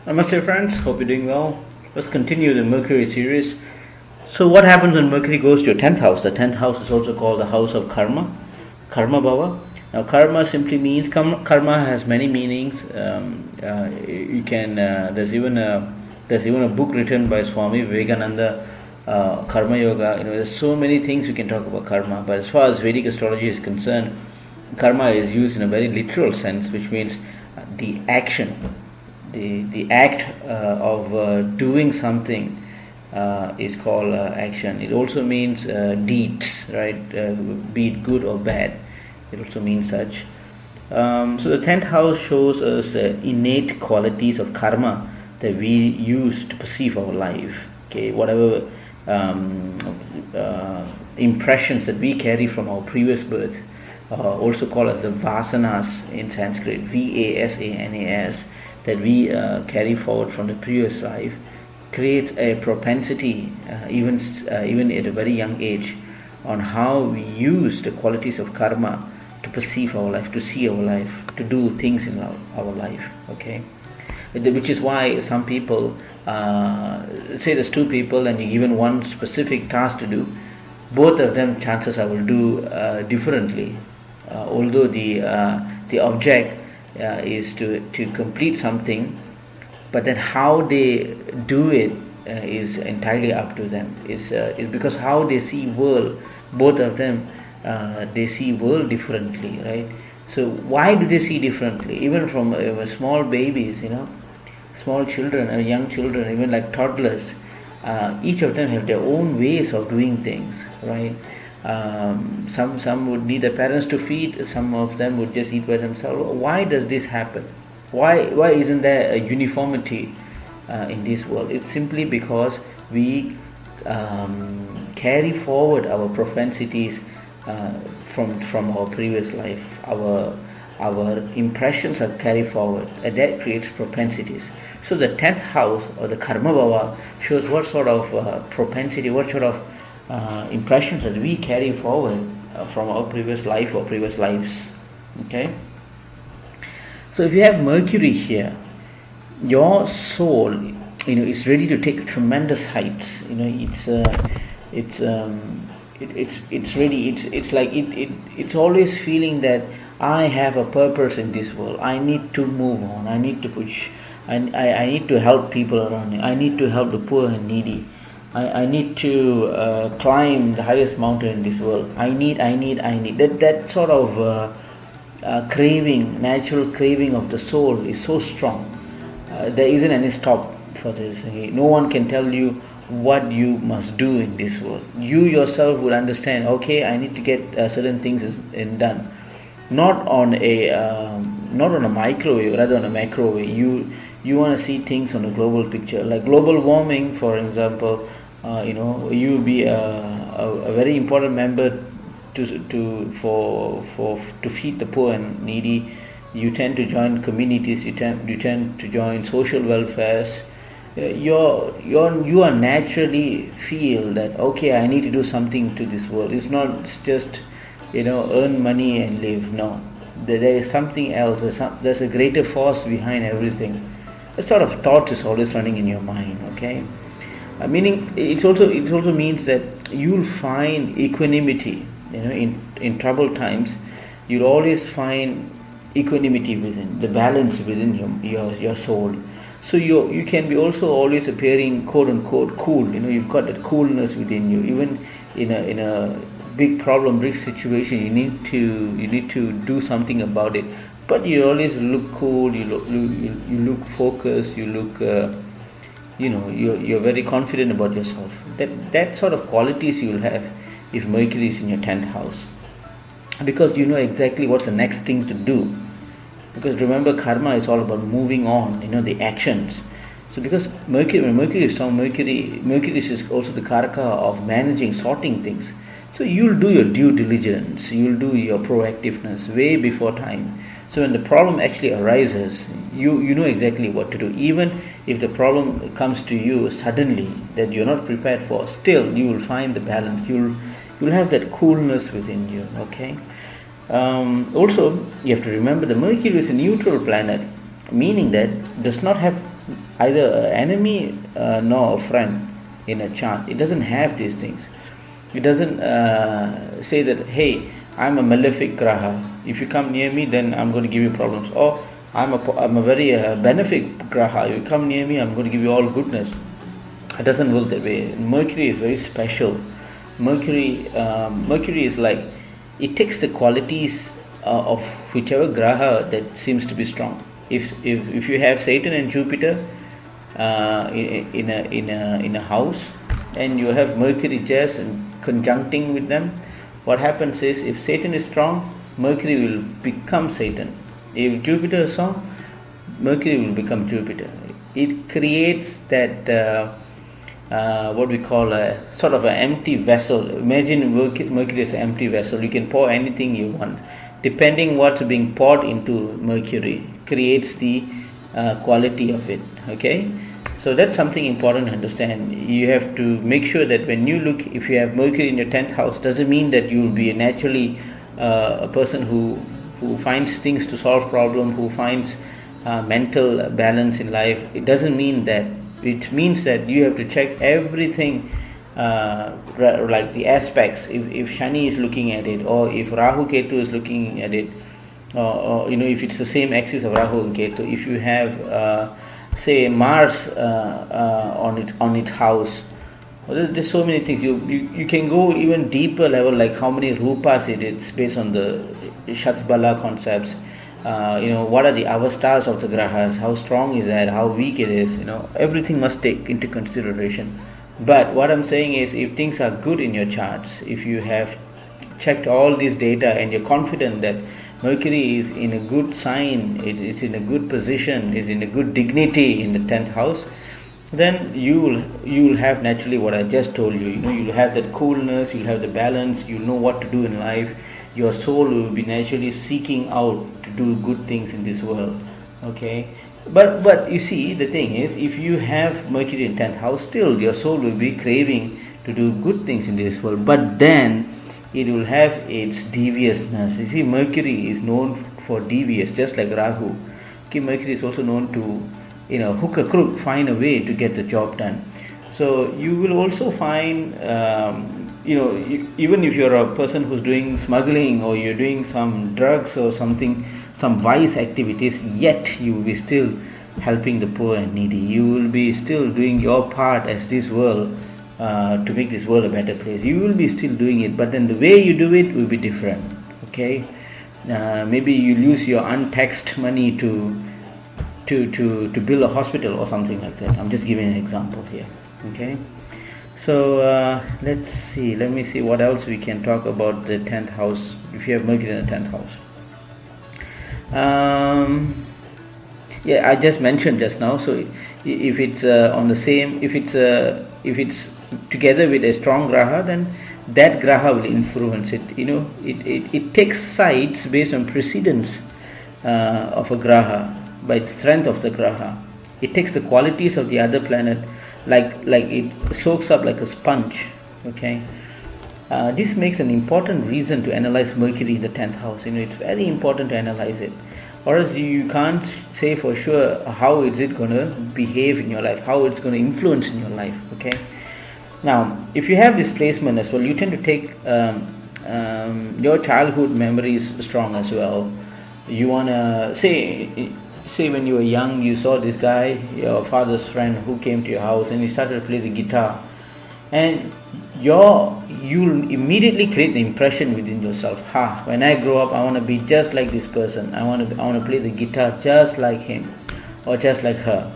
Namaste friends, hope you're doing well. Let's continue the Mercury series. So what happens when Mercury goes to your 10th house? The 10th house is also called the house of karma, karma bhava. Now karma simply means, karma has many meanings. There's even a book written by Swami Vivekananda, Karma Yoga. There's so many things we can talk about karma, but as far as Vedic astrology is concerned, karma is used in a very literal sense, which means the action, the act of doing something is called action. It also means deeds, right? Be it good or bad. It also means such. So the 10th house shows us innate qualities of karma that we use to perceive our life. Okay, whatever impressions that we carry from our previous birth, also called as the vasanas in Sanskrit, Vasanas, that we carry forward from the previous life, creates a propensity, even at a very young age, on how we use the qualities of karma to perceive our life, to see our life, to do things in our life. Okay, which is why some people say there's two people and you're given one specific task to do. Both of them, chances I will do differently, although the object is to complete something, but then how they do it is entirely up to them. It's because how they see world. Both of them, they see world differently, right? So why do they see differently? Even from small babies, small children or young children, even like toddlers, each of them have their own ways of doing things, right? Some would need their parents to feed. Some of them would just eat by themselves. Why does this happen? Why isn't there a uniformity in this world? It's simply because we carry forward our propensities from our previous life. Our impressions are carried forward, and that creates propensities. So the 10th house, or the karma bhava, shows what sort of propensity, what sort of impressions that we carry forward from our previous life or previous lives. Okay. So if you have Mercury here, your soul, is ready to take tremendous heights. It's always feeling that I have a purpose in this world. I need to move on. I need to push. I need to help people around me. I need to help the poor and needy. I need to climb the highest mountain in this world. I need. That sort of craving, natural craving of the soul is so strong. There isn't any stop for this. No one can tell you what you must do in this world. You yourself would understand, okay, I need to get certain things done. Not on a microwave, rather on a macro way. You want to see things on a global picture, like global warming, for example. You be a very important member to feed the poor and needy. You tend to join communities. You tend to join social welfares. You are naturally feel that, okay, I need to do something to this world. It's not just earn money and live. No, there is something else. There's a greater force behind everything. A sort of thought is always running in your mind. Okay, meaning it also means that you'll find equanimity. In troubled times, you'll always find equanimity within, the balance within your soul. So you can be also always appearing quote unquote cool. You've got that coolness within you. Even in a big problem, big situation, you need to do something about it. But you always look cool. You look focused. You look you're very confident about yourself. That sort of qualities you'll have if Mercury is in your 10th house, because you know exactly what's the next thing to do. Because remember, karma is all about moving on, the actions. So because when Mercury is strong, Mercury is also the karaka of managing, sorting things. So you'll do your due diligence, you'll do your proactiveness way before time. So when the problem actually arises, you know exactly what to do. Even if the problem comes to you suddenly that you're not prepared for, still you will find the balance. You'll have that coolness within you. Okay. Also, you have to remember the Mercury is a neutral planet, meaning that does not have either an enemy nor a friend in a chart. It doesn't have these things. It doesn't say that, hey, I'm a malefic graha. If you come near me, then I'm going to give you problems. Or I'm a very benefic graha. You come near me, I'm going to give you all goodness. It doesn't work that way. Mercury is very special. Mercury is like, it takes the qualities of whichever graha that seems to be strong. If you have Satan and Jupiter in a house, and you have Mercury just conjuncting with them, what happens is, if Satan is strong, Mercury will become Satan. If Jupiter is strong, Mercury will become Jupiter. It creates that what we call a sort of an empty vessel. Imagine Mercury as an empty vessel. You can pour anything you want. Depending what's being poured into Mercury creates the quality of it. Okay, so that's something important to understand. You have to make sure that when you look, if you have Mercury in your 10th house, doesn't mean that you will be naturally a person who finds things to solve problems, who finds mental balance in life. It doesn't mean that. It means that you have to check everything, like the aspects. If Shani is looking at it, or if Rahu Ketu is looking at it, or if it's the same axis of Rahu and Ketu. If you have say Mars on its house, well, there's so many things. You can go even deeper level, like how many rupas it is based on the Shatbala concepts. What are the avastars of the grahas, how strong is that, how weak it is, everything must take into consideration. But what I'm saying is, if things are good in your charts, if you have checked all this data and you're confident that Mercury is in a good sign, it's in a good position, is in a good dignity in the 10th house, then you will have naturally what I just told you. You'll have that coolness, you'll have the balance, you'll know what to do in life. Your soul will be naturally seeking out to do good things in this world. Okay, but you see, the thing is, if you have Mercury in 10th house, still your soul will be craving to do good things in this world, but then it will have its deviousness. You see, Mercury is known for devious, just like Rahu. Okay, Mercury is also known to hook a crook, find a way to get the job done. So you will also find even if you're a person who's doing smuggling, or you're doing some drugs or something, some vice activities, yet you will be still helping the poor and needy. You will be still doing your part as this world, to make this world a better place. You will be still doing it, but then the way you do it will be different. Okay, maybe you use your untaxed money to build a hospital or something like that. I'm just giving an example here. Okay, so let me see what else we can talk about the 10th house, if you have Mercury in the 10th house. I just mentioned just now. So if it's on the same, if it's together with a strong graha, then that graha will influence it. It takes sides based on precedence of a graha, by its strength of the graha. It takes the qualities of the other planet, like it soaks up like a sponge. Okay, this makes an important reason to analyze Mercury in the 10th house. It's very important to analyze it, or else you can't say for sure how is it going to behave in your life, how it's going to influence in your life. Okay, now if you have this placement as well, you tend to take your childhood memories strong as well. You want to say when you were young, you saw this guy, your father's friend, who came to your house and he started to play the guitar, and you'll immediately create the impression within yourself, when I grow up, I want to be just like this person. I want to play the guitar just like him or just like her.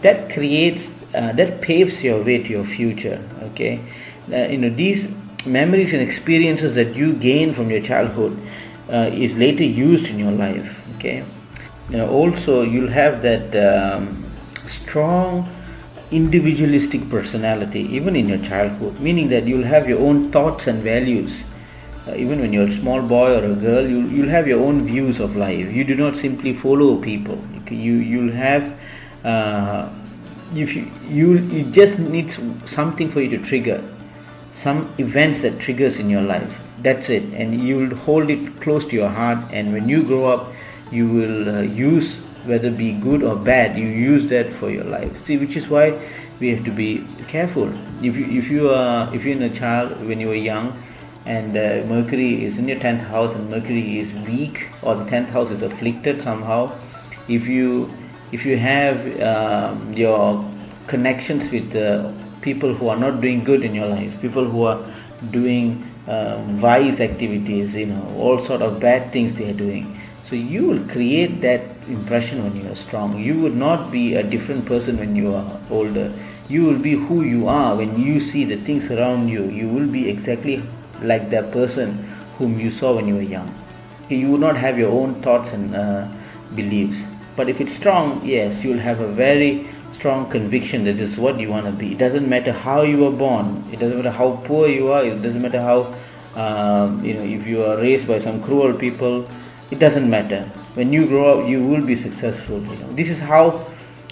That creates that paves your way to your future. Okay, these memories and experiences that you gain from your childhood is later used in your life. Okay, also you'll have that strong individualistic personality even in your childhood, meaning that you'll have your own thoughts and values. Even when you're a small boy or a girl, you'll have your own views of life. You do not simply follow people. You'll have it just needs something for you to trigger, some events that triggers in your life. That's it, and you'll hold it close to your heart, and when you grow up, you will use whether be good or bad, you use that for your life. See, which is why we have to be careful. If you're in a child when you were young, and Mercury is in your 10th house, and Mercury is weak, or the 10th house is afflicted somehow, if you have your connections with people who are not doing good in your life, people who are doing vice activities, all sort of bad things they are doing, so you will create that impression when you are strong. You would not be a different person when you are older. You will be who you are. When you see the things around you, you will be exactly like that person whom you saw when you were young. You will not have your own thoughts and beliefs. But if it's strong, yes, you will have a very strong conviction that this is what you want to be. It doesn't matter how you were born. It doesn't matter how poor you are. It doesn't matter how if you are raised by some cruel people. It doesn't matter. When you grow up, you will be successful. This is how.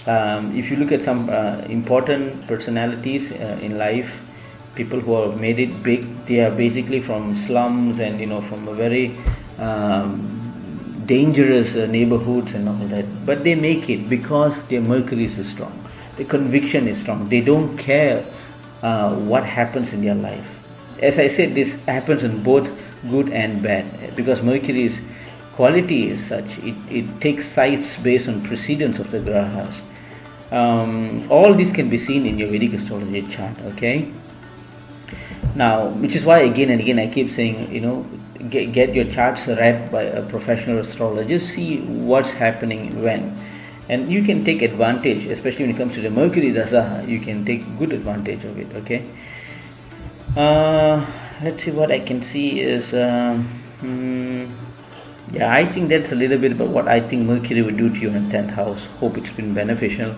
If you look at some important personalities in life, people who have made it big, they are basically from slums and from a very dangerous neighborhoods and all that, but they make it because their Mercury is strong, the conviction is strong. They don't care what happens in their life. As I said, this happens in both good and bad, because Mercury's quality is such. It takes sides based on precedence of the grahas. All this can be seen in your Vedic astrology chart. Okay. Now, which is why again and again I keep saying, get your charts read by a professional astrologist, see what's happening when, and you can take advantage, especially when it comes to the Mercury Dasa, you can take good advantage of it. Okay. Let's see what I can see is, I think that's a little bit about what I think Mercury would do to you in the 10th house. Hope it's been beneficial.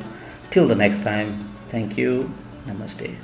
Till the next time, thank you. Namaste.